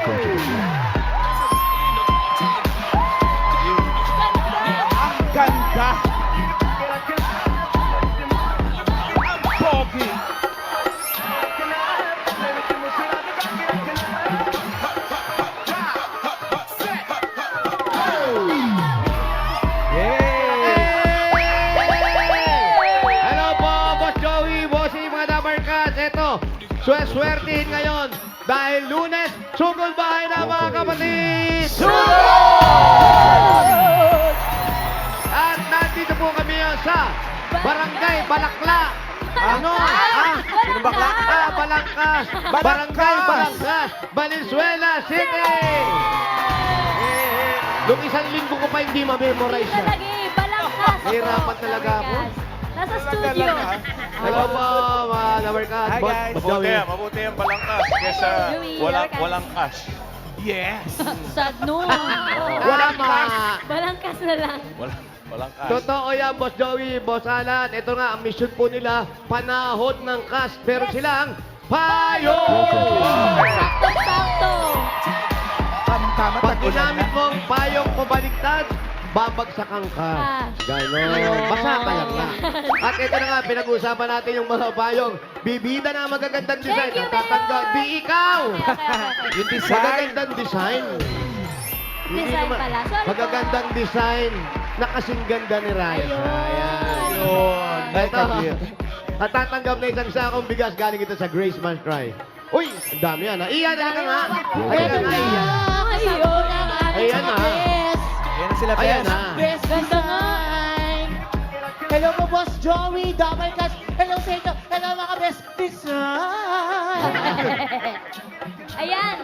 Ang ganda! Ang pogi! Hello po, Boss Joey, Bossy, mga Dabarkas. Eto, swertihin ngayon. Dahil Lunes, sugol bahay na mga kapatid! At nandito po kami ngayon sa Barangay Balakla. Ano? Sino bakla? Balangkas. Barangay Balangkas, Valenzuela City. Nung isang linggo ko pa hindi ma-memorize yan. Balangkas. Hirapan talaga ako. Nasa studio. Hello po, mga Dabarkas. Hi, guys. Mabuti ang balangkas kesa Louie, walang cash. Yes! Sad no. Tama. Balangkas na lang. Walang cash. Totoo yan, Boss Joey, Boss Alan. Ito nga, ang mission po nila, panahon ng cash. Pero sila ang payo! Sakto-sakto. Tama-tama, Pag tag-ulan ginamit na. mo ang payong pabaliktad, babagsakan ka. Ganon. Basa ka lang na. At ito na nga, pinag-uusapan natin yung mga payong. Bibida na magagandang design. Thank you, Ang tatanggap, Mayor. di ikaw! Okay. Yung design. Magagandang design. Hindi Design naman- pala. Sorry po. Magagandang design na kasing ganda ni Ryan. Ayun. Yun. Ito. At tatanggap na isang sakong bigas galing ito sa Grace Man's Cry. Uy, ang dami yan. Iyan, halika nga. Halika nga, Iyan. Ayun. Ayan na. Ayan na sila, Ayan Bes. na. Best design! Hello po, Boss Joey, Dabarkas. Hello sa inyo. Hello mga best design! Ayan.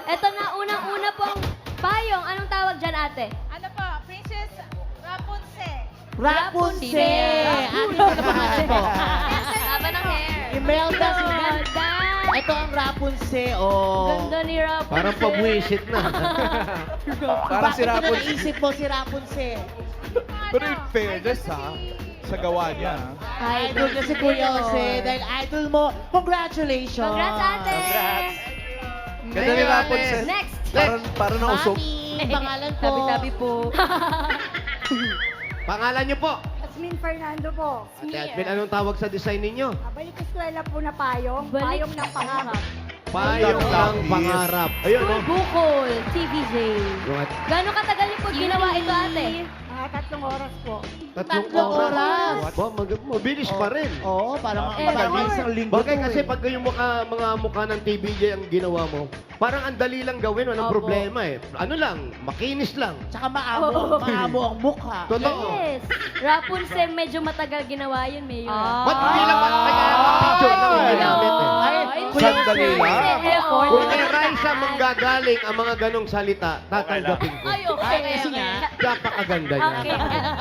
Ito na unang-una pong payong. Anong tawag dyan, ate? Ano po? Princess Rapunzel. Rapunzel! Ating pagkapangalan po. Haba ng hair. Imelda si Ganda. Ito ang Rapunzel, oh. Ganda ni Rapunzel. Parang pabwisit na. Parang si Bakit Rapon. mo naisip mo si Rapunzel? Pero in fairness, ha? Sa gawa niya, ha? Idol na si Kuya Jose. Dahil idol mo, congratulations! Congrats, ate. Congrats. Ganda Thank ni you, Rapon, ate. sir. Next. Parang nausok. Mami, pangalan po. Tabi-tabi po. Pangalan niyo po. Jasmine Fernando po. Ate Asmin, anong tawag sa design ninyo? Balik eskwela po na payong. Balik. Payong ng pangarap. Payong ng pangarap. Ayun, no? Bukol, TVJ. Yung at Gano'ng katagal niyo po ginawa ito, ate? 3 oras po. Tatlong oras. Ba, mabilis pa rin. Oo, parang Eh, parang isang linggo. Bagay to kasi eh. pag yung mga mukha ng TVJ ang ginawa mo, parang ang dali lang gawin, walang Opo. problema eh. Ano lang, makinis lang. Tsaka maamo, maamo ang mukha. Totoo. Yes. Rapunzel, medyo matagal ginawa yun, Mayor. Ba't hindi lang kaya picture lang yung ginamit eh? Ay, Kuya Sandali Jose, lang. effort. Kung kay Raisa manggagaling ang mga ganong salita, tatanggapin ko. Ay, okay. Ay, kasi okay. nga. Napakaganda niya. Okay,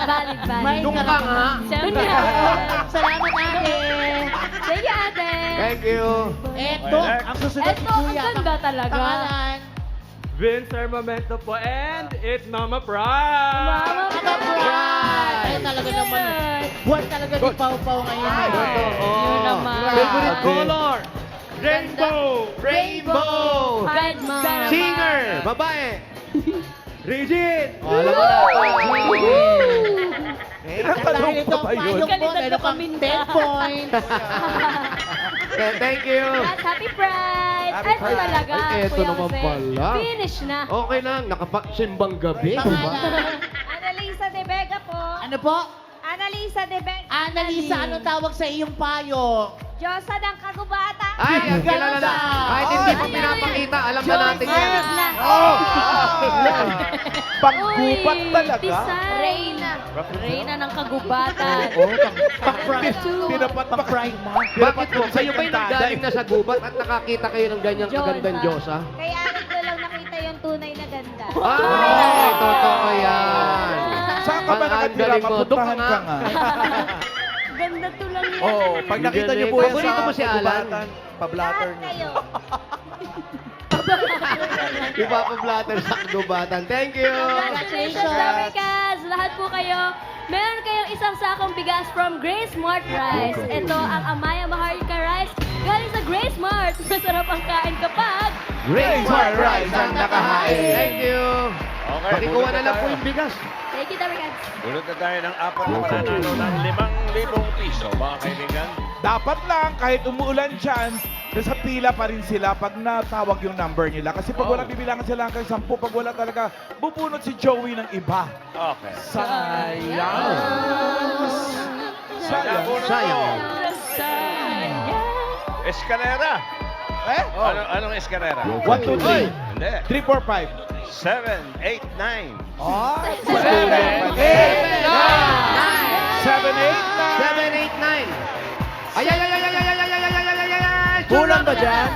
valid, valid. Nung ka nga. Siyempre. Salamat, ate. Sige, ate. Thank you. Eto, ang susunod Eto, ang ganda talaga. Pangalan. Vince Armamento po and it's Mama Pride! Mama Pride. Ay, talaga naman. Buwan talaga ni Pau Pau ngayon. Ay, eh. totoo. Yun naman. Favorite Grabe. color? Rainbow! Rainbow! Pride Month. Singer, babae. Regine! Oh, alam mo na. Tinatanong Dahil pa itong ba yun? payong po, Kalidad meron na kang paminta. 10 points. Thank you. Yes, Happy Pride! Happy Ito Pride. talaga, Ay, eto Kuya naman Jose. pala. Finish na. Okay lang, nakapagsimbang gabi. Pangalan. Annalisa de Vega po. Ano po? Annalisa de Vega. Annalisa, anong tawag sa iyong payo? Diyosa ng kagubatan. Ay, ang kilala na. Ganda. Kahit hindi pa pinapakita, alam na natin yan. Valid na. Oh! Panggubat Uy, talaga. design. Reyna. Reyna ng kagubatan. Oh, pang-pride. Two. Tinapat pa Pride mo. Bakit po? Kayo ba'y nanggaling na sa gubat at nakakita kayo ng ganyang Diyosa. kagandang Diyosa? Kaya anak ko lang nakita yung tunay na ganda. Ay, totoo yan. Saan ka ba Ang nakatira? galing mo. Mapuntahan Doon ka ka nga. Ganda to lang yan. Oo, pag nakita niyo po yan Paborito mo sa si Alan? kagubatan, pablatter Lahat niyo. kayo. Ipapablatter sa gubatan. Thank you. Congratulations, Dabarkas! Lahat po kayo. Meron kayong isang sakong bigas from Grace Mart Rice. Ito ang Amaya Maharlika Rice galing sa Grace Mart. Masarap ang kain kapag Great Smart Rice ang nakahain. Thank you. Okay, Pakikuha bunot na lang po tayo. yung bigas. Thank you, Dami Cats. Bunot na tayo ng 4 na mananalo ng 5,000 piso, mga kaibigan. Dapat lang, kahit umuulan dyan, nasa pila pa rin sila pag natawag yung number nila. Kasi pag wala bibilangan sila hanggang 10, pag wala talaga, bubunot si Joey ng iba. Okay. Sayang. Sayang. Sayang. Escalera. Eh? Anong escalera? 1, 2, 3. Hindi. 3, 4, 5. 7, 8, 9. Oh, 7, 7, 8, 9. Ay, ay, ay, ay, ay, ay, ay, ay, ay, ay, ay, ay, ay, ay. Kulang ba dyan?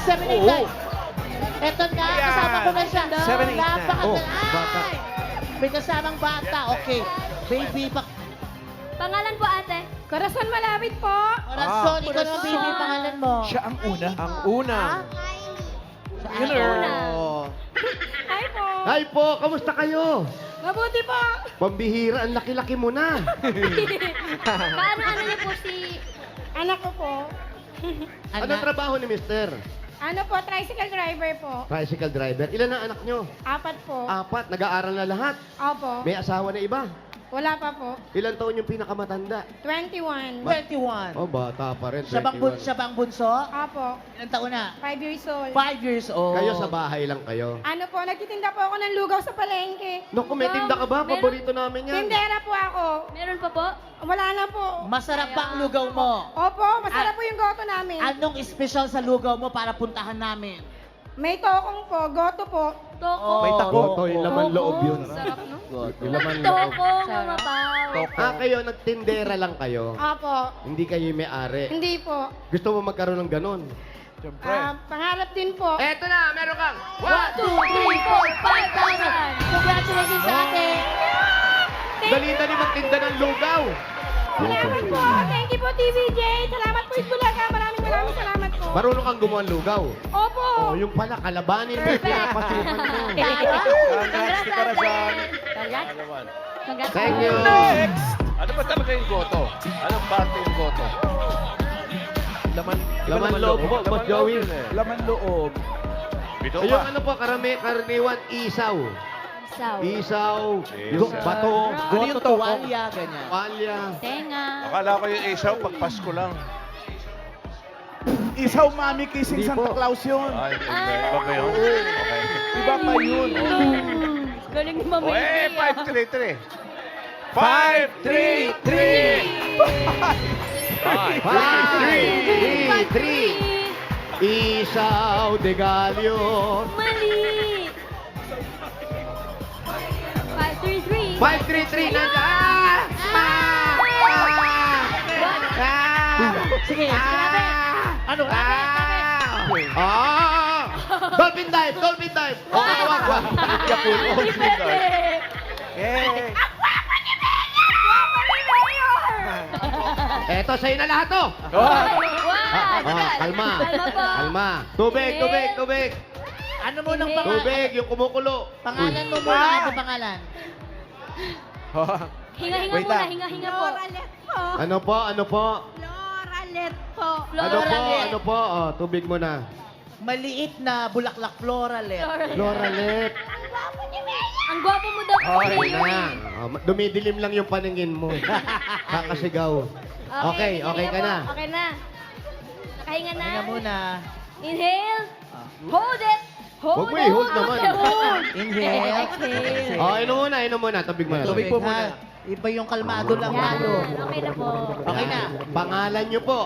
7, 8, Oo. 9. Eto na, kasama ko na siya. 7, 8, 9. Oh, Napakaganda. bata. Ay! May kasamang bata. Okay. Baby, Pangalan po, ate? Corazon Malapit po. Corazon, ikaw naman baby, Corazon. pangalan mo. Siya ang una. Ang una. Una. Hi po. Hi po, kamusta kayo? Mabuti po. Pambihira, ang laki-laki mo na. Kaano-ano niyo po si... Anak ko po. Anong trabaho ni Mister? Ano po, tricycle driver po. Tricycle driver. Ilan ang anak nyo? 4 po. 4. Nag-aaral na lahat. Opo. May asawa na iba. Wala pa po. Ilan taon yung pinakamatanda? 21. 21. Oh, bata pa rin. Siya bang, 21. siya bang bunso? Opo. Ilang taon na? 5 years old. 5 years old. Kayo sa bahay lang kayo. Ano po, nagtitinda po ako ng lugaw sa palengke. Naku, may tinda ka ba? Meron- Paborito namin yan. Tindera po ako. Meron pa po? Wala na po. Masarap ba ang lugaw mo? Opo, masarap po yung goto namin. Anong special sa lugaw mo para puntahan namin? May tokong po, goto po. Toko. May Goto, yung laman Toko. loob yun. Sarap, no? Yung laman loob. Toko, mga pao. Kayo, nagtindera lang kayo. Opo. Hindi kayo yung may-ari. Hindi po. Gusto mo magkaroon ng ganon? Siyempre. Pangarap din po. Eto na, meron kang 1, 2, 3, 4, 5,000. Congratulations sa atin! Dali-dali magtinda ng lugaw. Salamat po. Thank you po, TVJ. Salamat po, Itbulaga. Maraming salamat po. Marunong kang gumawa ng lugaw. Opo. Oh, yung pala, kalabanin mo, pinapasukan mo. Congrats to Corazon. Congrats. Ano naman? Congrats. Thank you. Next! Ano ba talaga yung goto? Anong parte yung goto? Laman loob po, Boss Joey. yun eh. Laman loob. Bito Yung pa. ano po, karaniwan, isaw. Saw. Isaw, Isaw. bato, Ano yung tuwalya, ganyan. palya. Tenga. Akala ko yung isaw pag Pasko lang. Isaw mami kissing Di Santa po. Claus yun. Ay, iba ba yun? Okay. Iba pa yun. Galing ni O Mama eh, India. 5-3-3. 5, 3, 3. Isaw de Gallo. Mali. 5, 3, 3. 5, 3, 3, nandiyan. Sige, ano? Dolphin dive, dolphin dive. Oh, wag. Yapul. Hindi pwede. Eh. Eto, sa'yo na lahat to. Wow. Kalma. Kalma po. Kalma. Tubig, tubig, tubig. Ano mo ng pangalan? Tubig, yung kumukulo. Pangalan mo muna, ano pangalan? Hinga-hinga Wait muna, lang. hinga-hinga po. Loralet po. Ano po, ano po? Loralet po. Ano po, Floralet. ano po? Oh, tubig mo na. Maliit na bulaklak floralet. Loralet. Ang gwapo mo daw po, Okay Mayor. na. Oh, dumidilim lang yung paningin mo. Kakasigaw. Okay, okay ka na. Okay na. Nakahinga na. Hinga muna. Inhale. Hold it. Hold Huwag mo i-hold naman. Hold. Inhale. Exhale. Oh, inom muna. Tubig mo na. Tubig Tubig. po muna. Iba yung kalmado lang Yan. lalo. Okay na po. Okay na. Pangalan nyo po.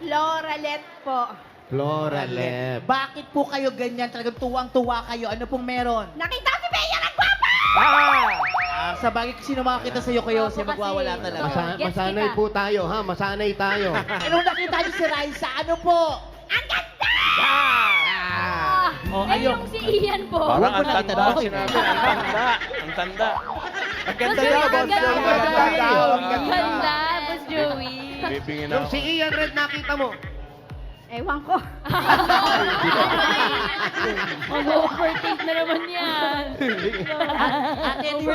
Loralet po. Floralet. Bakit po kayo ganyan? Talagang tuwang-tuwa kayo. Ano pong meron? Nakita ko si Bea nagpapa! Sa bagay, sino makakita sa'yo kayo, siya Opo, magwawala kasi. talaga. So, gets Masanay kita. po tayo, ha? Masanay tayo. Eh, nung nakita niyo si Raisa, ano po? Ah, Oh, eh, ayun. yung si Ian po. Parang Huwag mo ang na tanda. itanong. Sinabi, ang tanda. Ang tanda. Ang ganda Boss daw, Joey, Boss ang ganda. Joey. Ang ganda daw. Ang Ang ganda. ganda, Boss Joey. Bibingin Yung ako. si Ian Red nakita mo. Ewan ko. Mag-overtake na naman yan. Ate, di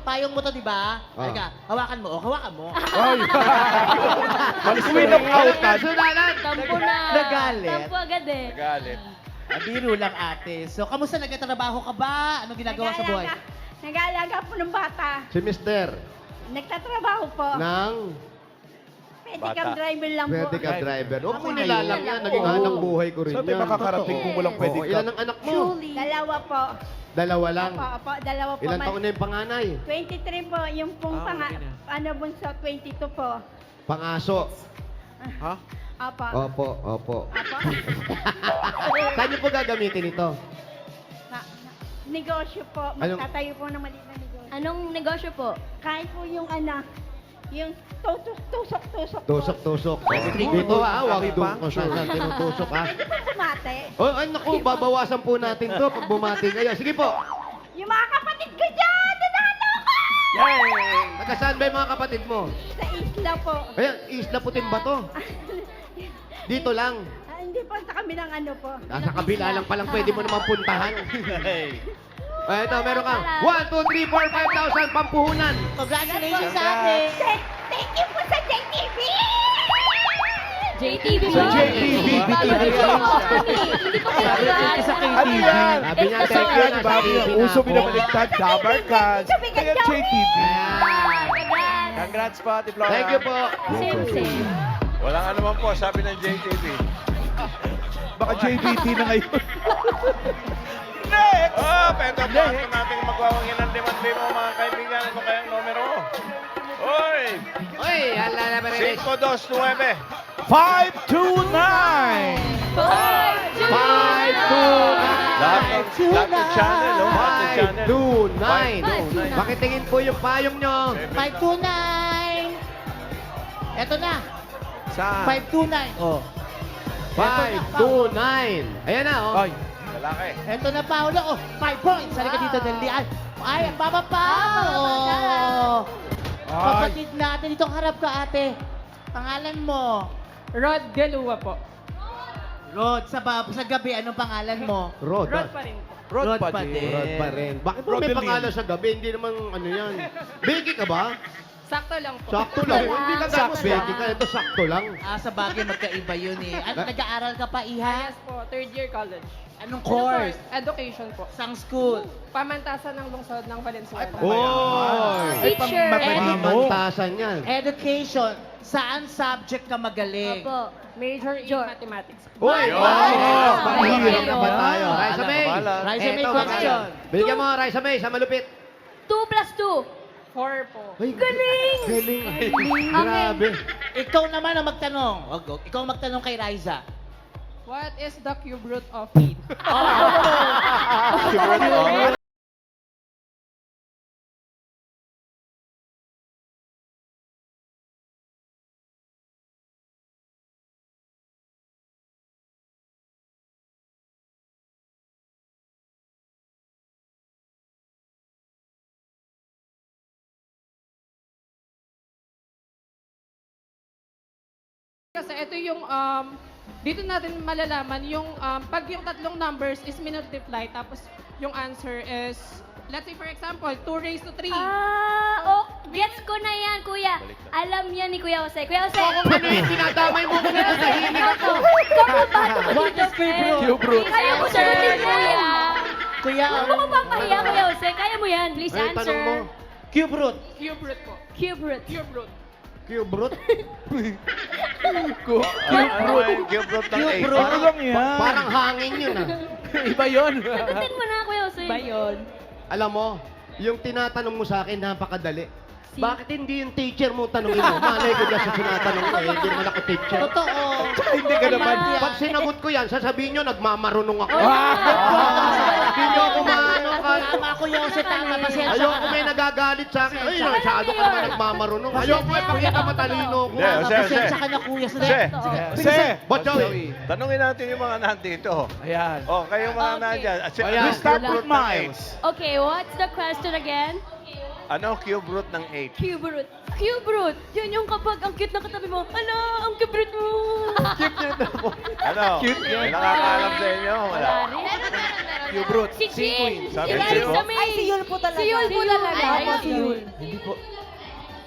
payong mo to, di ba? Ah. Halika, hawakan mo. O, hawakan mo. Ay. Malis mo yung out. Personalan. Tampo na. Nagalit. Tampo agad eh. Galit. Biro lang ate. So, kamusta nagtatrabaho ka ba? Anong ginagawa sa buhay? Nag-aalaga po ng bata. Si Mister Nagtatrabaho po. ng Pedicab driver lang po. pwede ka driver. Huwag mo Ako nilalang na yan. yun. Naging hanap buhay ko rin Sabi yan. makakarating kung walang pwede Oo, ka. ilan ang anak mo? Dalawa po. Dalawa lang. Opo, dalawa po. Ilan taon na yung panganay? 23 po. Yung pong bunso, 22 po. Pangaso. Opo. Opo, opo. Opo. Saan niyo po gagamitin ito? Negosyo po. Anong- Magtatayo po ng maliit na negosyo. Anong negosyo po? Kahit po yung yung tusok-tusok po. Tusok-tusok. Dito huwag doon ko siya saan tinutusok Pwede po bumate. Oh, ay naku, babawasan po natin to pag bumati kayo. Sige po. Yung mga kapatid ko dyan, nanalo ko! Taga-saan ba yung mga kapatid mo? Sa isla po. Ayan, Isla Puting Bato. Dito lang. Hindi po, sa kabilang ano po. Nasa kabila lang palang pwede mo naman puntahan. Ay, ito, meron kang 1, 2, 3, 4, 5,000 pampuhunan. Congratulations ate. Thank you po sa JTV! JTV Sa ba? JTV. Bago din po ako. Hindi ko kailangan. Ano yan? Sabi niya, It's thank the you Yan, na diba? sa TV na Uso ako. binabaliktad, Dabar Cats. Kaya JTV. Ayan. Congrats po, Ate Flora. Thank you po. Same. Walang ano man po, sabi ng JTV. Baka JVT na ngayon. Next! Oh, pero paano natin magwawangin ng 5,000 mga kaibigan? Ano kayang numero? Hoy! Oy, hala na ba rin? 529. 529! 5, 2, Lahat ng channel, oh. Lahat ng channel. 5, 2, 9. Pakitingin po yung payong nyo. 529. Eto na. Saan? 529. Oh. 5, 2, 9. Ayan na, oh. Ay, Lalaki. Eto na, Paolo. Oh, 5 points. Halika dito, Dali. Ay, ang baba pa. Oh. Kapatid natin. Dito harap ka, ate. Pangalan mo? Rod Galua po. Rod, sa gabi, anong pangalan mo? Rod. pa rin po. Rod pa din. Rod pa rin. Bakit mo may Rodeline. pangalan sa gabi? Hindi naman ano yan. Becky ka ba? Sakto lang po. Sakto lang. Hindi ka gamos Becky ka. Ito sakto lang. Sa bagay, magkaiba yun eh. Ano, nag-aaral ka pa, Iha? Yes po, third year college. Anong course? Education po. Sang school? Pamantasan ng lungsod ng Valenzuela. Oy! Teacher. Pamantasan yan. Education. Saan subject ka magaling? Opo. Major in Sure. mathematics. Uy! Mahirap naman tayo. Raisa May. Raisa May, Eto, question. Bigyan mo, Raisa May, sa malupit. 2 plus 2. 4 po. Ay, Galing! Galing. Okay. Grabe. Ikaw naman ang magtanong. Wag. Ikaw ang magtanong kay Raisa. What is the cube root of 8? Kasi ito yung dito natin malalaman yung pag yung tatlong numbers is minultiply tapos yung answer is let's say for example 2 raised to 3. Gets ko na yan, kuya. Alam yan ni Kuya Jose. Kuya Jose. Kung ano yung tinadamay mo kung ano tahimik ako. What is Cube root. Kaya mo sagutin, kuya. Kuya, Huwag mo papahiya, Kuya Jose. Kaya mo yan. Please Ay, tanong mo. answer. cube root. Cube root po. Cube root. Cube root. Cube root? Ano yung cube root ng Cube 8? root. Ano lang yan? Parang hangin yun ah. Iba yun. Sagutin mo na, Kuya Jose. Ba yun? Alam mo, yung tinatanong mo sa akin, napakadali. Bakit hindi yung teacher mo tanongin mo? Malay ko dyan sa tinatanong ko eh, hindi naman ako teacher. Totoo. Hindi ka naman. Pag sinagot ko yan, sasabihin nyo, nagmamarunong ako. Hindi Hindi ako maano ka. Tama, Kuya Jose, tama. Pasensya Ayoko ka may na. nagagalit sa akin. Ay, masyado ka naman nagmamarunong. Ayoko may pakita matalino ko. Hindi, Jose. Pasensya ka na, Kuya. Jose. Jose. Botchoy. Tanungin natin yung mga nandito. Ayan. Oh, kayong mga Okay. nandyan. Ayan. We start with Miles. Okay, what's the question again? Ano cube root ng 8? Cube root. Cube root. Yun yung kapag ang cute na katabi mo. Ala, ang cute root mo. Ano? Cute yun. May nakakaalam sa inyo? Wala. Cube root. Si Chin. Sabi Si ni Chin. Liza May. Ay, si Yul po talaga. Si Yul po talaga. Ay, si Yul.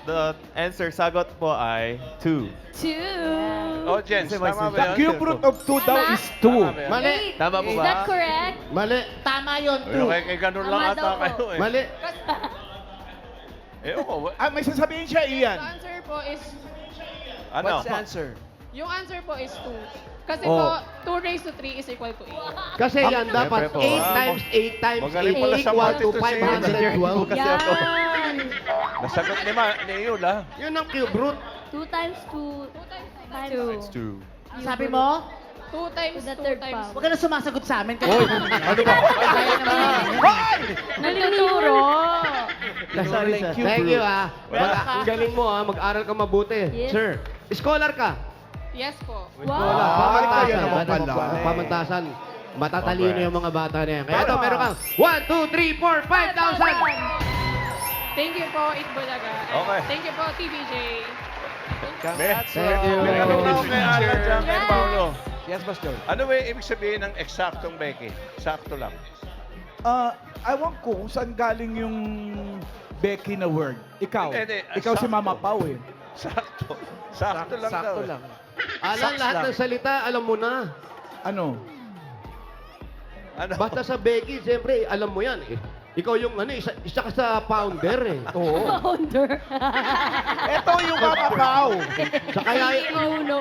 The answer, sagot po ay 2. 2. Oh, Jens, tama ba The yun? cube root of 2 daw is 2. Tama ba yan? Mali. Tama po Is ba? that correct? Mali. Tama yun, Pero 2. kay ganun lang Tama ata daw po. kayo eh. Mali. Eh, oo. Ah, may sasabihin siya, Ian. The answer po is, Ano? yung answer po is 2. Kasi Oh. po, 2 raised to 3 is equal to 8. Kasi yan dapat Siyempre po. 8 times 8 times 8 Magaling pala sa equal math to ito si Ian. 512. Yan. Nasagot ni Yul, ha? Yun ang cube root. 2 times 2 times 2. Sabi mo? 2 times To the 2 third times power. Huwag ka na sumasagot sa amin. Kasi Ano ba? kaya naman namin. Nalituro. Thank you ah. Ang galing mo ah, mag-aral ka mabuti. Yes. Sir, scholar ka. Yes po. Wow. kaya Pamantasan. naman pala. Pamantasan. Matatalino Okay. yung mga bata na yan. Kaya ito, meron kang 1, 2, 3, 4, 5,000! Thank you po, Itbulaga. And Okay. Thank you po, TVJ. Thank you. May tanong ako kay Alan dyan, kay Paolo. Yes, Pastor. Ano ba yung ibig sabihin ng eksaktong Becky? Sakto lang. Ewan ko kung saan galing yung Becky na word. Ikaw. Hindi, Ikaw si sakto. Mama Pau eh. Sakto. Sakto lang daw. Sakto eh. lang. Alam, lahat ng salita, alam mo na. Ano? Ano? Basta sa Becky, siyempre, alam mo yan. Eh. Ikaw yung ano, isa ka sa founder eh. Oo. Founder. Ito yung Mama Pau. Sa kaya... CEO, no?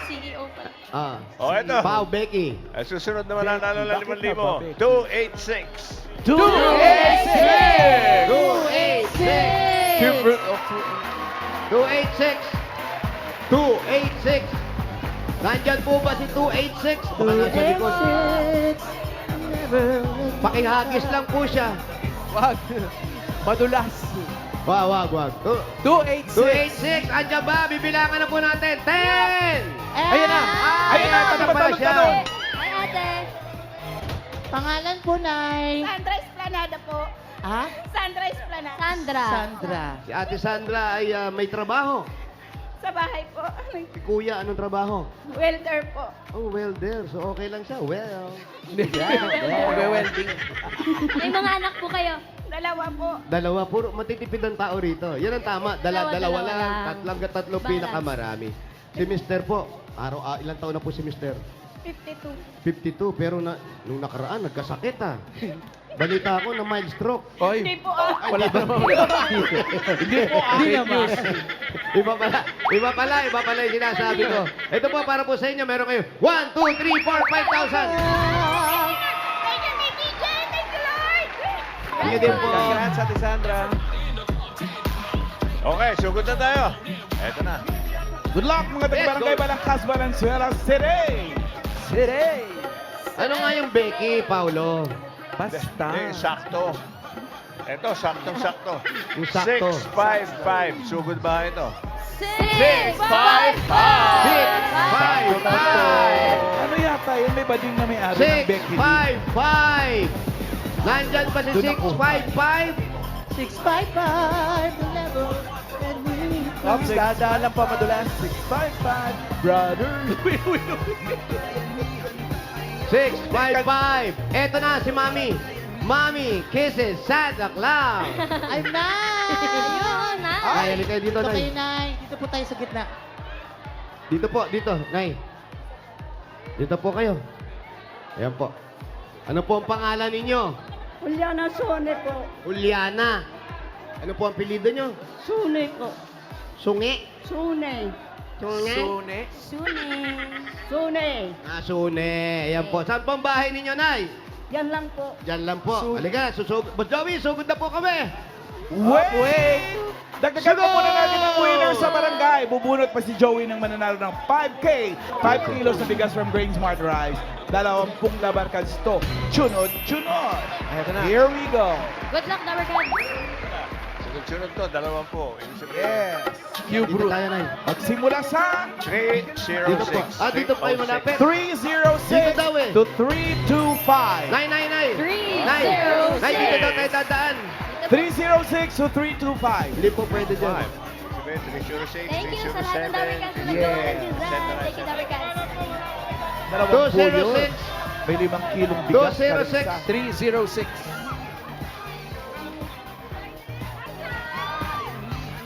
CEO pa. Ah. Oh, eto. Pau, Becky. Ay, susunod naman nanalo ng 5,000. 286. 286! 286! Cube root of 286! 286! Nandyan po ba si 286? Baka nasa likod. Pakihagis lang po siya. Wag. Madulas. Wag. 286! Andyan ba? Bibilangan na po natin. 10! Ayun na! Ayun na! Tanong pala siya. Hi, ate. Pangalan po, Nay. Sandra Esplanada po. Ha? Sandra Esplanada. Sandra. Sandra. Si Ate Sandra ay may trabaho. Sa bahay po. Si Kuya, anong trabaho? Welder po. Oh, welder. So, okay lang siya. Well. Magwe-welding. May mga anak po kayo. Dalawa po. Dalawa. Puro matitipid ang tao rito. Yan ang tama. Dalawa Dalawa lang. lang. Tatlo Balance. pinakamarami. Si Mister po. Ilang taon na po si Mister? 52. 52. Pero nung nakaraan, nagkasakit ah. Balita ko na mild stroke. Hindi po ako. Wala naman. Hindi po Hindi naman. Iba pala yung sinasabi ko. Ito po, para po sa inyo, meron kayo 1, 2, 3, 4, 5,000. Thank you, DJ. Thank you, Lord. Sige din po. Congrats, Ate Sandra. Okay, sugod na tayo. Eto na. Good luck mga taga-barangay Balangkas, Valenzuela City! Ano nga yung Becky, Paulo? Basta. Sakto. Eto, saktong-sakto. Yung sakto. 655. Sugod ba ito? 6, 6, 5, 5, 5. Ano yata yun? May bading na may-ari ng 6, Becky. 5, 5. Nandyan pa si Doon ako. 6, 5, 5. 655, the level that we Ops, dadaan lang pa madulas. 655, brother. 655. Eto na si Mami. Mami, kisses, Santa Claus. I'm Nay! Ayun, na. Ay, halika kayo dito, Dito Nay. kayo, Nay. Dito po tayo sa gitna. Dito po, dito, Nay. Dito po kayo. Ayan po. Ano po ang pangalan ninyo? Juliana Sone po. Juliana. Ano po ang pilido nyo? Sune po. Sungi. Sune. Sungi. Sune. Sune. Sune. Ayan po. Saan po ang bahay ninyo, Nay? Yan lang po. Diyan lang po. Halika, Boss Joey, sugod na po kami. Wait! Dagdagan pa muna natin ang winner sa barangay. Bubunot pa si Joey ng mananalo ng 5K. 5 kilos na bigas from Grain Smart Rice. 20 labarkads to. Chunod. Eto na. Here we go. Good luck, Dabarkads. Sunod-sunod to, 20. Ibig sabihin, Yes. Cube Dito root. tayo, Nay. Magsimula sa 306. Dito po. Dito po kayo malapit. 306 Dito daw eh. to 325. Nay. Nay, 306. Nay, dito daw tayo dadaan. 306 to 325. Hindi po pwede dyan. 306, Thank you sa lahat ng Dabarkads na Yeah. nag-donate dyan. Thank you, Dabarkads. Dalawang puyo. 206. May 5 kilong bigas. 206. kalisa. 306.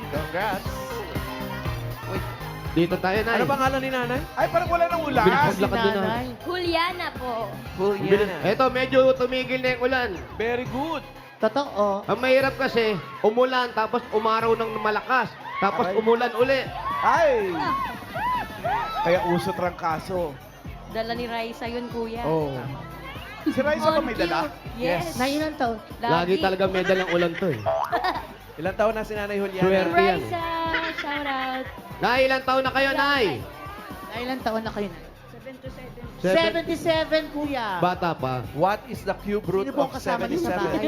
Congrats. Dito tayo, Nay. Ano pangalan ni nanay? Ay, parang wala nang ulan. Paglakad din, Nay. Nanay. Juliana po. Juliana. Eto, medyo tumigil na yung ulan. Very good. Totoo. Ang mahirap kasi, umulan, tapos umaraw ng malakas. Tapos Aray. umulan uli. Ay! Kaya uso trangkaso. Dala ni Raisa yun, kuya. Oh. Si Raisa ba may dala? Yes. Na ilan taon? Lagi talaga may dalang ulan to eh. Ilang taon na si Nanay Juliana? Swerte yan. Raisa, shout out. Nay, ilang taon na kayo, Nay? Na ilan taon na kayo? 77. 77, kuya. Bata pa. What is the cube root Sino po of ang kasama niyo sa bahay?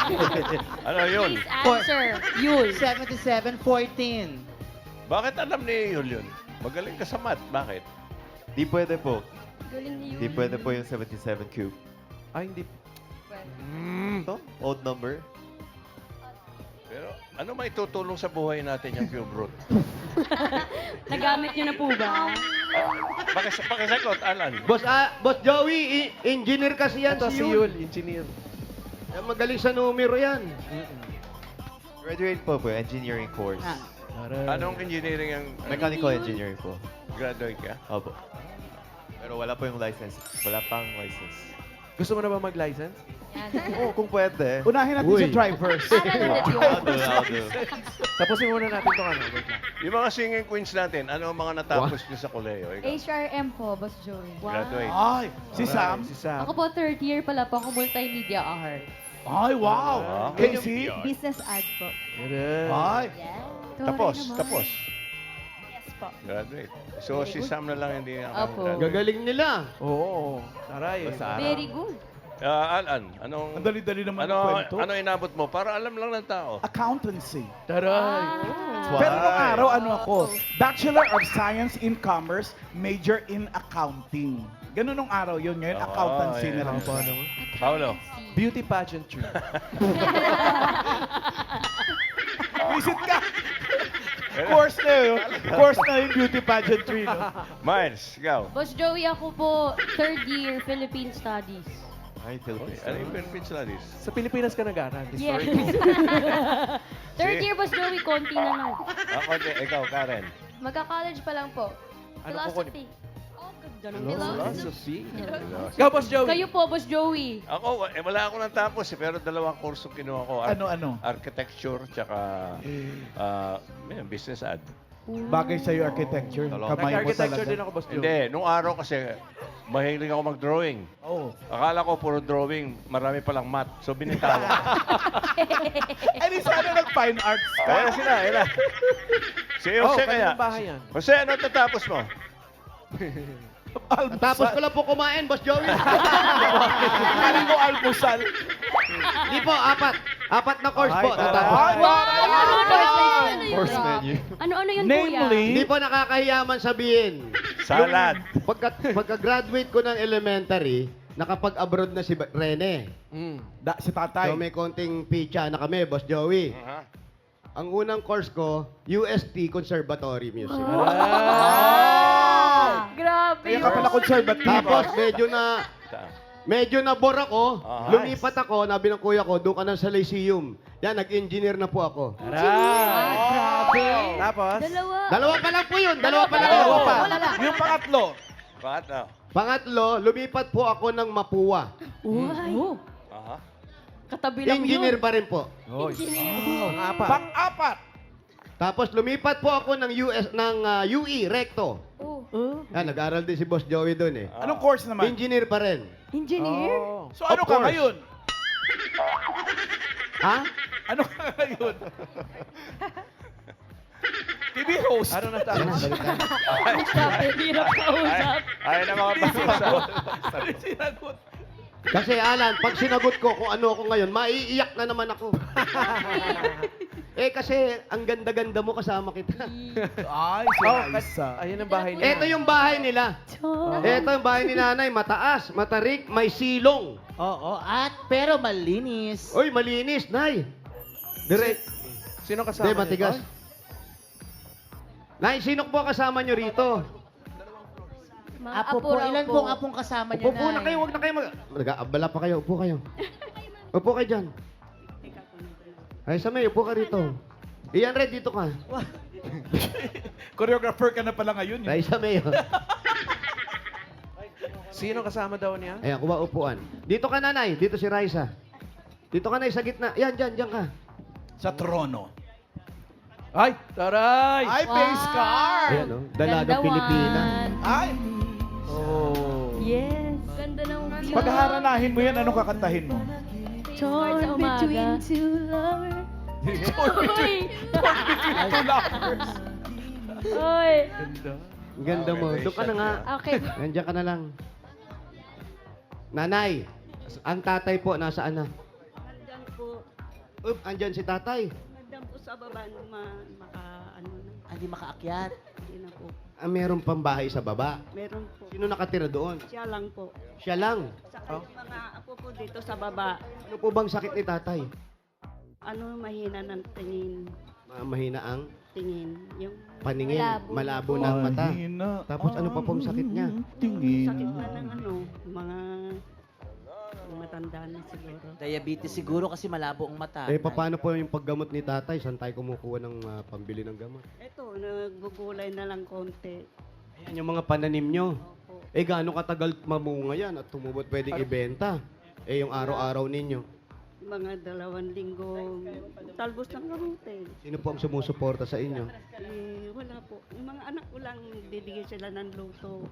77? Ano yun? Please answer. Yul. 77, 14. Bakit alam ni Yul yun? Magaling ka sa math. Bakit? Di pwede po. Galing ni Yul. Di pwede po yung 77 cube. Ay, hindi. Ito? Odd number? Pero ano may tutulong sa buhay natin yung cube root? Nagamit niyo na po ba? Pakisagot, Alan. Boss Joey, engineer kasi yan Ito si si Yul. Yul, engineer. Yan, magaling sa numero yan. Graduate po po, engineering course. Ah. Anong engineering ang Mechanical engineering po. graduate ka? Opo. Pero wala po yung license. Wala pang license. Gusto mo na ba mag-license? Oo, kung pwede. Unahin natin Uy. si drivers. I'll do, I'll do. Tapusin muna natin ito ano. Wait lang. Yung mga singing queens natin, ano ang mga natapos nyo sa koleyo? Ikaw, HRM po, Boss Joey. graduate. Ay, si Sam. Si Sam. Ako po, third year pala po ako multimedia art. Ay, wow. Ah. Casey. Business ad po. Good. Ay. Tapos, tapos. Yes po. Graduate. So, si Sam na lang hindi Opo. graduate. Gagaling nila. Oo. Taray. Basta Very good. Alan, anong... Ang dali-dali naman ang kwento. ano inabot mo? Para alam lang ng tao. Accountancy. Taray. Pero nung araw, ano ako? Bachelor of Science in Commerce, major in Accounting. Ganun nung araw yun. Ngayon, Oh, accountancy yeah. na lang. Paano mo? Paolo. Beauty pageantry. Visit ka! Course na yun. Course na yung beauty pageantry. No? Miles, ikaw. Boss Joey, ako po, third year Philippine Studies. Ay, Philippines. Ano yung Philippine Studies? Sa Pilipinas ka nag-aral. Yes. Third Si- year, Boss Joey, konti na lang. Ako, ikaw, Karen. Magka-college pa lang po. Ano po Philosophy. Oh, ganda ng Philosophy. philosophy. Ikaw, Boss Joey. Kayo po, Boss Joey. Ako, wala ako nang tapos pero dalawang kurso kinuha ko. Ano? Architecture, tsaka business ad. Bagay sa'yo architecture. Kamay mo Nag-architecture din talaga. ako, Boss Joey. Hindi, nung araw kasi, mahilig ako mag-drawing. Oh. Akala ko puro drawing, marami palang math. So, binitawan. Eh, di sana nag-fine arts ka. Kaya sila, ila. Si Oh, Jose kaya. kanilang bahay yan. Jose, ano tatapos mo? Tapos ko lang po kumain, Boss Joey. Kali mo almusal. Di po, apat na course po. Ay, Natapos. Ay, Course menu. Ano-ano yun, kuya? Hindi Namely, po nakakahiyaman sabihin. Salad. Pagka-graduate ko ng elementary, nakapag-abroad na si Rene. si tatay. So may konting picha na kami, Boss Joey. Ang unang course ko, UST Conservatory Music. Grabe Kaya ka pala conservative. Tapos medyo nabore ako, Ah, lumipat ako, nabi ng kuya ko, doon ka na sa Lyceum. Yan, nag-engineer na po ako. Grabe. Tapos? Dalawa Pa lang po yun, dalawa pa lang. Dalawa pa. Wala pa. Yung pangatlo. Bakit na? Pangatlo, lumipat po ako ng Mapua. Uy. Aha. Katabi lang Engineer yun. pa rin po. Pang-apat. Pang-apat. Tapos lumipat po ako ng UE, Recto. Yan, nag-aral din si Boss Joey doon eh. Anong course naman? Engineer pa rin. Engineer? Oh. So ano Of ka course. ngayon? Ha? Ano ka ngayon? TV host. Ano na Yan, tapos? balik tayo. Sabi, hirap kausap. Ay na mga basta. Ano sinagot? Kasi Alan, pag sinagot ko kung ano ako ngayon, maiiyak na naman ako. Kasi ang ganda-ganda mo kasama kita. Ay, si Raisa. Ayun ang bahay niya. Ito yung bahay nila. Ito yung bahay ni nanay, mataas, matarik, may silong. Oo, pero malinis. Uy, malinis, nay. Direct. Sino kasama Hindi, matigas. niyo? Nay, sino po kasama nyo rito? Mga Apo po, raw ilan pong apong kasama niyo Upo na kayo, huwag na kayo Nag-aabala pa kayo, upo kayo. Upo kayo dyan. Ay, Samay, upo ka rito. Iyan, Red, dito ka. Choreographer ka na pala ngayon. Eh. Raisa Mayo. Sino kasama daw niya? Ayan, kuha upuan. Dito ka, nanay. Dito si Raisa. Dito ka, nay, sa gitna. Yan, dyan ka. Sa trono. Ay, taray! Ay, face card! Ayan, oh. Dalagang Ganda Pilipina. one. Ay! Oh. Yes. Ganda ng view. Pagharanahin mo yan, anong kakantahin mo? Torn between two lovers. Uy! Two lovers. Uy! Ang ganda mo. Doon ka na nga. Okay. Nandiyan ka na lang. Nanay, ang tatay po, nasaan na? Nandyan po. Andyan si tatay. Nandyan po sa baba nung ano na. Hindi makaakyat. Hindi na po. Meron pang bahay sa baba. Meron po. Sino nakatira doon? Siya lang po. Siya lang. Saka yung mga apo po dito sa baba. Ano po bang sakit ni tatay? Ano, mahina ng tingin. Mahina ang Tingin. Yung paningin. Malabo. Malabo na ang mata. Mahina Tapos ano pa pong sakit niya? Tingin. sakit na ng ano, mga matanda na siguro. Diabetes siguro kasi malabo ang mata. Paano po yung paggamot ni tatay? Saan tayo kumukuha ng pambili ng gamot? Ito, naggugulay na lang konti. Ayan yung mga pananim nyo. Opo. Gaano katagal mamunga yan at tumubot pwedeng ibenta? Yung araw-araw ninyo. Mga 2 linggo, talbos ng kamote. Sino po ang sumusuporta sa inyo? Wala po. Yung mga anak ko lang, bibigyan sila ng luto.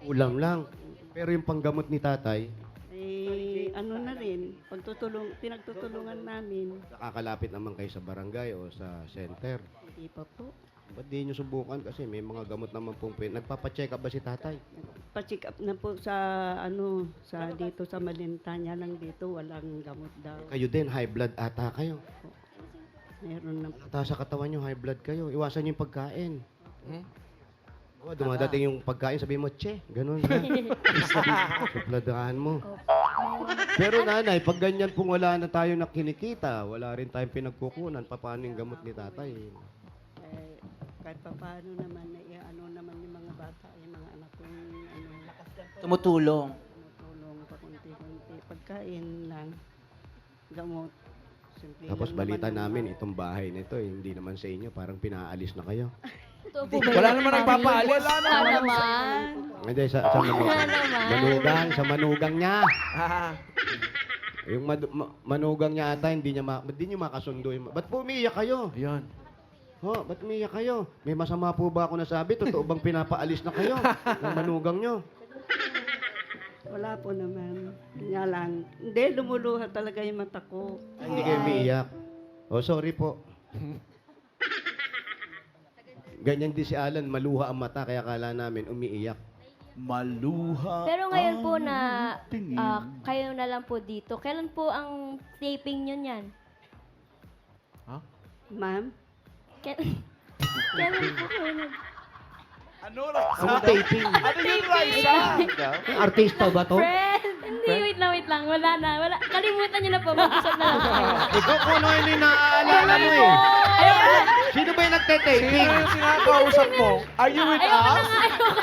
Ulam lang. Pero yung panggamot ni tatay, Ano na rin, pinagtutulungan namin. nakakalapit naman kayo sa barangay o sa center. Hindi pa po. Ba't di nyo subukan? Kasi may mga gamot naman pong nagpapacheck up ba si tatay? Pa-check up na po sa dito sa Malintanya lang dito, walang gamot daw. Kayo din, high blood ata kayo. Meron na po. Ata sa katawan nyo, high blood kayo. Iwasan nyo yung pagkain. Dumadating yung pagkain, sabihin mo, che, ganun ha. Supladahan mo. Pero nanay, pag ganyan pong wala na tayo na kinikita, wala rin tayong pinagkukunan, paano yung gamot ni tatay? Kahit pa paano naman, ano naman yung mga bata, yung mga anak ko, Tumutulong. tumutulong pa konti-konti. Pagkain lang, gamot. Simple Tapos lang balita naman ang namin, itong bahay nito, hindi naman sa inyo, parang pinaalis na kayo. Totoo po ba Wala yun, naman Mami? nagpapaalis. Wala naman. Hindi, sa manugang, sa manugang niya. Yung manugang niya ata, hindi niyo makasundo. Ba't po umiiyak kayo? Ayan. Ba't umiiyak kayo? May masama po ba ako nasabi? Totoo bang pinapaalis na kayo ng manugang niyo? Wala po naman. Nga lang. Hindi, lumuluha talaga yung mata ko. Hindi kayo umiiyak. Sorry po. Ganyan din si Alan, maluha ang mata, kaya kala namin umiiyak. Maluha. Pero ngayon po ang na tingin. kayo na lang po dito, kailan po ang taping nyo niyan? Ma'am? Kailan po kayo nag... Ano, Raisa? Ano taping? Ano yun, Raisa? Artista ba to? Friend! Hindi, wait lang. Wala na. Kalimutan nyo na po. Mag-usap na lang kayo. Ikaw kung ano yung inaalala mo eh. Sino ba yung nagte-taping? Sino yung sinakausap mo? Are you with Ayoko us?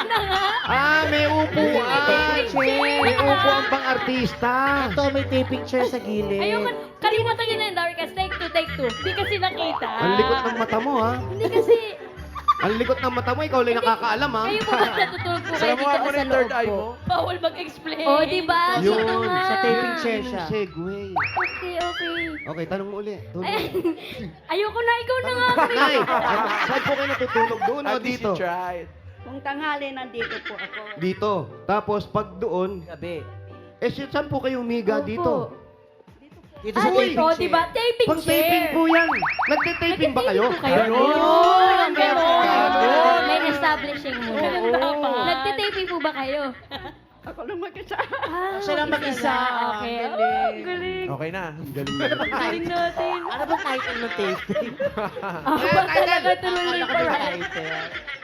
na nga. May upuan. May upuan pang artista. Ito, may taping chair sa gilid. Ayoko. Kalimutan nyo na yun, Dorcas. Take two. Hindi kasi nakita. Ang likot ng mata mo ha. Hindi kasi... Ang likot ng mata mo, ikaw lang nakakaalam ha. Kayo po ba natutulog po kayo Saan mo dito ako o sa ng third loob eye po? mo? Bawal mag-explain. Oh, diba? Yun. Ito nga. Sa taping chair siya. Segway. Okay. Okay, tanong mo uli. Ay, ayoko na. Ikaw na nga. Nay, saan po kayo natutulog? Doon o dito? tried. Kung tanghali, nandito po ako. Dito. Tapos pag doon, Gabi. saan po kayo umiga dito? Dito sa Ay, taping chair. diba? Taping Pag chair. taping po yan. Nagte-taping ba kayo? Ganon. Ganon. May establishing muna. Nagtitaping po ba kayo? Ako lang mag-isa. Siya lang mag-isa. Okay. Galing. Galing. Okay na. Galing natin. Ano ba title ng taping? Talaga tuloy Ano pa. ba title?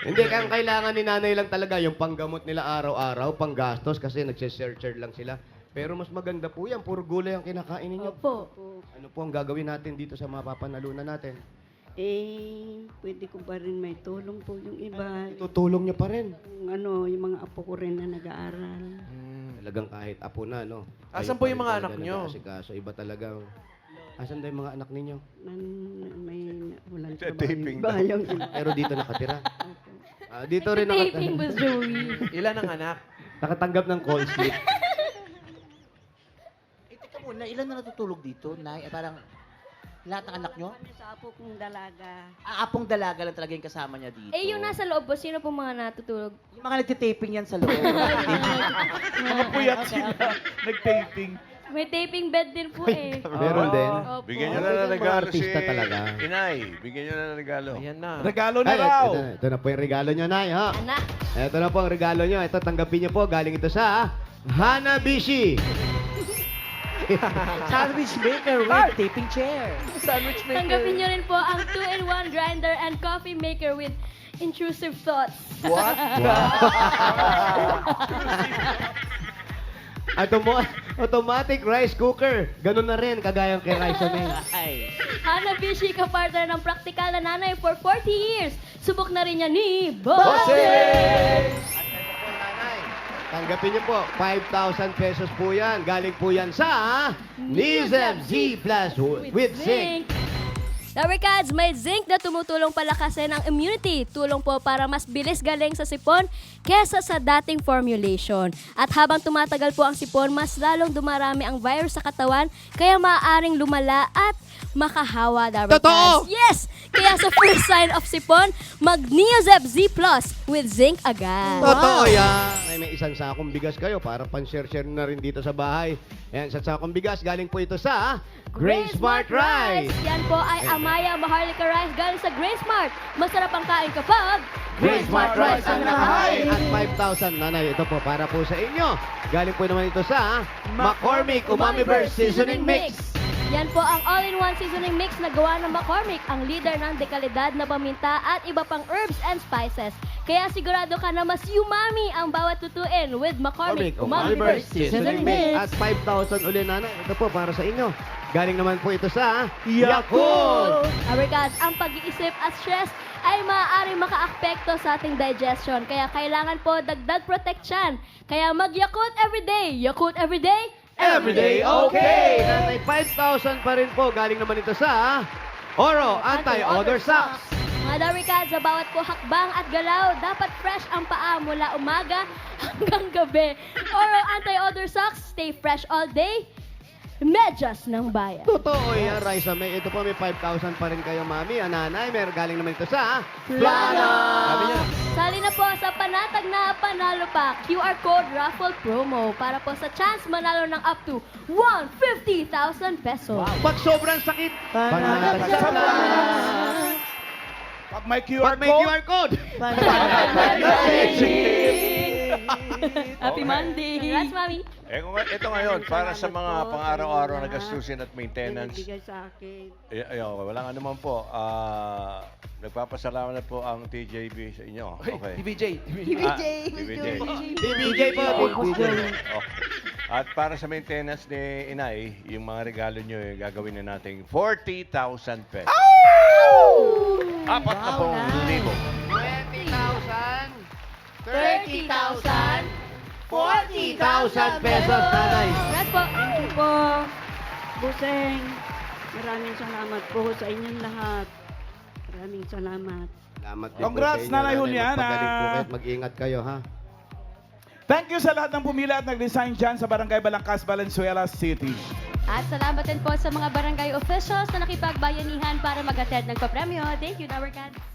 Hindi, kaya kailangan ni nanay lang talaga yung panggamot nila araw-araw, panggastos kasi nagsisearcher lang sila. Pero mas maganda po yan, puro gulay ang kinakain ninyo. Opo. Ano po ang gagawin natin dito sa mapapanalunan natin? Pwede ko ba rin may tulong po yung iba. Tutulong niyo pa rin. Yung mga apo ko rin na nag-aaral. Talagang kahit apo na, no? Asan Kayo po pa yung rin mga talaga anak nyo? nag-aasikaso. Iba talaga. Asan daw yung mga anak ninyo? May walang Taping trabaho. Yung iba. Pero dito nakatira. Dito rin Taping Boss Joey. Ilan ang anak? nakatanggap ng call slip. Teka muna, ilan na natutulog dito, Nay? Parang lahat ng anak nyo? Kami sa apo kong dalaga. Apong dalaga lang talaga yung kasama niya dito. Eh, yung nasa loob po, sino po mga natutulog? Yung mga nagtitaping yan sa loob. Mga puyat sila. Nag-taping. May taping bed din po eh. Meron din. Opo. Bigyan nyo na ng Mga regalo si artista talaga. Inay. Bigyan nyo na ng regalo. Ayan na. Regalo na Ay, raw. ito na po yung regalo nyo, Nay, ha? Anak. Ito na po ang regalo nyo. Ito, tanggapin nyo po. Galing ito sa Hanabishi. Sandwich maker with taping chair. Sandwich maker. Tanggapin nyo rin po ang 2-in-1 grinder and coffee maker with intrusive thoughts. What? Automatic rice cooker. Ganun na rin, kagaya kay Raisa May. Ay. Hanabishi, kapartner ng praktikal na nanay for 40 years. Subok na rin niya ni Bossing! Tanggapin niyo po, 5,000 pesos po yan. Galing po yan sa Nizem Z Plus with Zinc. Lovercats, may zinc na tumutulong palakasin ang immunity. Tulong po para mas bilis galing sa sipon kesa sa dating formulation. At habang tumatagal po ang sipon, mas lalong dumarami ang virus sa katawan, kaya maaaring lumala at makahawa, Lovercats. Totoo! Yes! Kaya sa first sign of sipon, mag-Neozep Z Plus with zinc agad. Totoo yan. May isang sakong bigas kayo para pan-share-share na rin dito sa bahay. Ayan, isang sakong bigas. Galing po ito sa Grain Smart Rice. Yan po ay Amaya Maharlika Rice galing sa Grain Smart. Masarap ang kain kapag Grain Smart Rice ang nakahain. At 5,000, nanay, ito po para po sa inyo. Galing po naman ito sa McCormick Umami Burst Seasoning Mix. Yan po ang all-in-one seasoning mix na gawa ng McCormick, ang leader ng dekalidad na paminta at iba pang herbs and spices. Kaya sigurado ka na mas umami ang bawat tutuin with McCormick Umami Burst Seasoning Mix. At 5,000 uli, nanay. Ito po para sa inyo. Galing naman po ito sa Yakult. Lovercats, ang pag-iisip at stress ay maaaring makaapekto sa ating digestion. Kaya kailangan po dagdag protection. Kaya mag-Yakult everyday. Yakult everyday. Everyday okay! Nanay, 5,000 pa rin po. Galing naman ito sa Oro Anti-Odor Socks. Mga Lovercats, sa bawat po hakbang at galaw, dapat fresh ang paa mula umaga hanggang gabi. Oro Anti-Odor Socks, stay fresh all day. Medyas ng bayan. Totoo yan, Raisa May. Ito po, may 5,000 pa rin kayo, mami. Nanay, meron galing naman ito sa Plano! Sabi niya, Sali na po sa panatag na panalo pa QR code raffle promo para po sa chance manalo ng up to 150,000 pesos. pag sobrang sakit, panatag sa Plus. Pag may QR Pag may QR code, Happy Monday! Congrats, Mami! Ito ngayon, para sa mga pang-araw-araw na gastusin at maintenance. Nagbigay sa akin. Walang ano man po. Nagpapasalamat na po ang TJB sa inyo. Okay. DBJ. TBJ. DBJ po. Oh. At para sa maintenance ni Inay, yung mga regalo nyo, gagawin na natin 40,000 pesos. 40,000. 20,000. 30,000! 40,000 pesos, nanay. Congrats po! Thank you po. Buseng. Maraming salamat po sa inyong lahat. Maraming salamat. Salamat din Congrats, po sa inyo, Nanay Juliana. Magpagaling po kayo at mag-ingat kayo, ha? Thank you sa lahat ng pumila at nag-design dyan sa Barangay Balangkas, Valenzuela City. At salamat din po sa mga barangay officials na nakipagbayanihan para mag-attend ng papremyo. Thank you, Lovercats!